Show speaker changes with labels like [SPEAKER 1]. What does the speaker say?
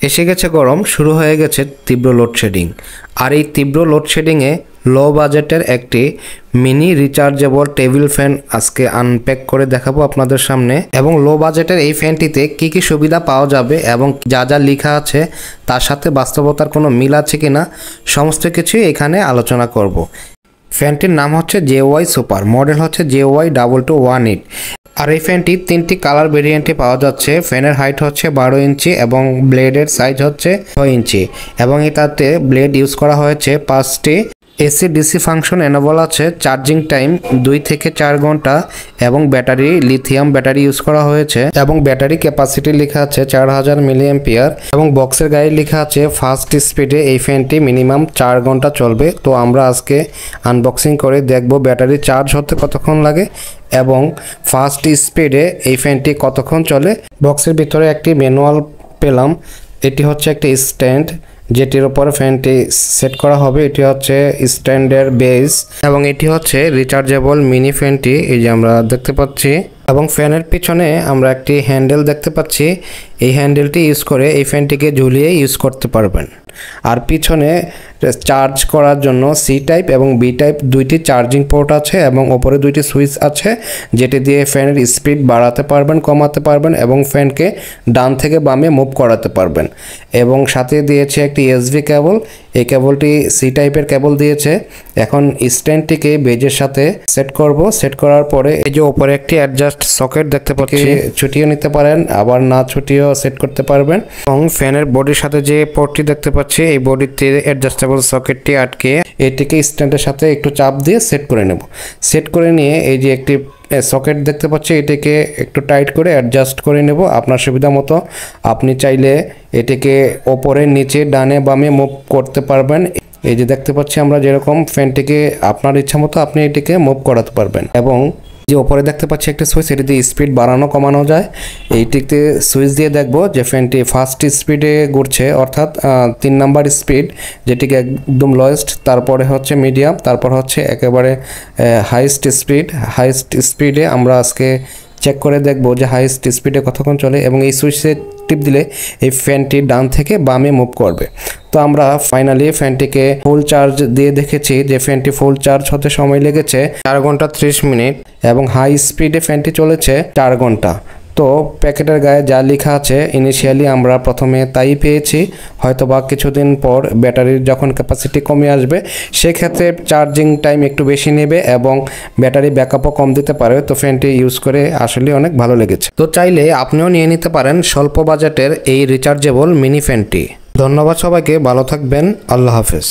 [SPEAKER 1] এসে গেছে গরম, শুরু হয়ে গেছে তীব্র লোডশেডিং। আর এই তীব্র লোডশেডিংয়ে লো বাজেটের একটি মিনি রিচার্জেবল টেবিল ফ্যান আজকে আনপ্যাক করে দেখাবো আপনাদের সামনে। এবং লো বাজেটের এই ফ্যানটিতে কি কি সুবিধা পাওয়া যাবে এবং যা যা লেখা আছে তার সাথে বাস্তবতার কোনো মিল আছে কিনা সমস্ত কিছুই এখানে আলোচনা করব। ফ্যানটির নাম হচ্ছে JY সুপার, মডেল হচ্ছে JY2218। আর এই ফ্যানটি 3টি কালার ভেরিয়েন্টে পাওয়া যাচ্ছে। ফ্যানের হাইট হচ্ছে 12 ইঞ্চি এবং ব্লেডের সাইজ হচ্ছে 6 ইঞ্চি এবং এটাতে ব্লেড ইউজ করা হয়েছে 5টি। এসি ডিসি ফাংশন এনেবল আছে। চার্জিং টাইম 2 থেকে 4 ঘন্টা এবং ব্যাটারি লিথিয়াম ব্যাটারি ইউজ করা হয়েছে এবং ব্যাটারি ক্যাপাসিটি লেখা আছে 4000 মিলিঅ্যাম্পিয়ার এবং বক্সের গায়ে লেখা আছে ফাস্ট স্পিডে এই ফ্যানটি মিনিমাম 4 ঘন্টা চলবে। তো আমরা আজকে আনবক্সিং করে দেখব ব্যাটারি চার্জ হতে কতক্ষণ লাগে এবং ফাস্ট স্পিডে এই ফ্যানটি কতক্ষণ চলে। বক্সের ভিতরে একটি ম্যানুয়াল পেলাম। এটি হচ্ছে একটি স্ট্যান্ড যেটির উপরে ফ্যানটি সেট করা হবে। এটি হচ্ছে স্ট্যান্ডের বেস এবং এটি হচ্ছে রিচার্জেবল মিনি ফ্যানটি, এই যে আমরা দেখতে পাচ্ছি। এবং ফ্যানের পিছনে আমরা একটি হ্যান্ডেল দেখতে পাচ্ছি। এই হ্যান্ডেলটি ইউজ করে এই ফ্যানটিকে ঝুলিয়ে ইউজ করতে পারবেন। আর পিছনে চার্জ করার জন্য সি টাইপ এবং বি টাইপ দুইটি চার্জিং পোর্ট আছে এবং ওপরে দুইটি সুইচ আছে যেটি দিয়ে ফ্যানের স্পিড বাড়াতে পারবেন, কমাতে পারবেন এবং ফ্যানকে ডান থেকে বামে মুভ করাতে পারবেন। এবং সাথে দিয়েছে একটি USB কেবল। এই কেবলটি সি টাইপের কেবল দিয়েছে। এখন স্ট্যান্ডটিকে বেজের সাথে সেট করব। সেট করার পরে এই যে ওপরে একটি অ্যাডজাস্ট সকেট দেখতে পাচ্ছি, ছুটিয়ে নিতে পারেন আবার না ছুটিয়েও সেট করতে পারবেন। এবং ফ্যানের বডির সাথে যে পোর্টটি দেখতে পাচ্ছি এই বডিতে অ্যাডজাস্টেবল সকেটটি আটকে এটিকে স্ট্যান্ডের সাথে একটু চাপ দিয়ে সেট করে নেব। সেট করে নিয়ে এই যে একটি সকেট দেখতে পাচ্ছি এটিকে একটু টাইট করে অ্যাডজাস্ট করে নেব আপনার সুবিধা মতো। আপনি চাইলে এটিকে ওপরে নিচে ডানে বামে মুভ করতে পারবেন। এই যে দেখতে পাচ্ছি আমরা যেরকম ফ্যানটিকে আপনার ইচ্ছা মতো আপনি এটিকে মুভ করাতে পারবেন। এবং যে ওপরে দেখতে পাচ্ছি একটা সুইচ, এটি দিয়ে স্পিড বাড়ানো কমানো যায়। এইটিতে সুইচ দিয়ে দেখবো যে ফ্যানটি ফার্স্ট স্পিডে ঘুরছে অর্থাৎ 3 নাম্বার স্পিড যেটিকে একদম লোয়েস্ট, তারপরে হচ্ছে মিডিয়াম, তারপর হচ্ছে একেবারে হাইস্ট স্পিড। হাইস্ট স্পিডে আমরা আজকে চেক করে দেখবো যে হাইস্ট স্পিডে কতক্ষণ চলে এবং এই সুইচে টিপ দিলে এই ফ্যানটি ডান থেকে বামে মুভ করবে। তো আমরা ফাইনালি ফ্যানটিকে ফুল চার্জ দিয়ে দেখেছি যে ফ্যানটি ফুল চার্জ হতে সময় লেগেছে 4 ঘন্টা 30 মিনিট এবং হাই স্পিডে ফ্যানটি চলেছে 4 ঘন্টা। তো প্যাকেটের গায়ে যা লেখা আছে ইনিশিয়ালি আমরা প্রথমে তাই পেয়েছি। হয়তোবা কিছুদিন পর ব্যাটারির যখন ক্যাপাসিটি কমে আসবে সেক্ষেত্রে চার্জিং টাইম একটু বেশি নেবে এবং ব্যাটারি ব্যাকআপও কম দিতে পারে। তো ফ্যানটি ইউজ করে আসলে অনেক ভালো লেগেছে। তো চাইলে আপনিও নিয়ে নিতে পারেন স্বল্প বাজেটের এই রিচার্জেবল মিনি ফ্যানটি। ধন্যবাদ সবাইকে, ভালো থাকবেন, আল্লাহ হাফেজ।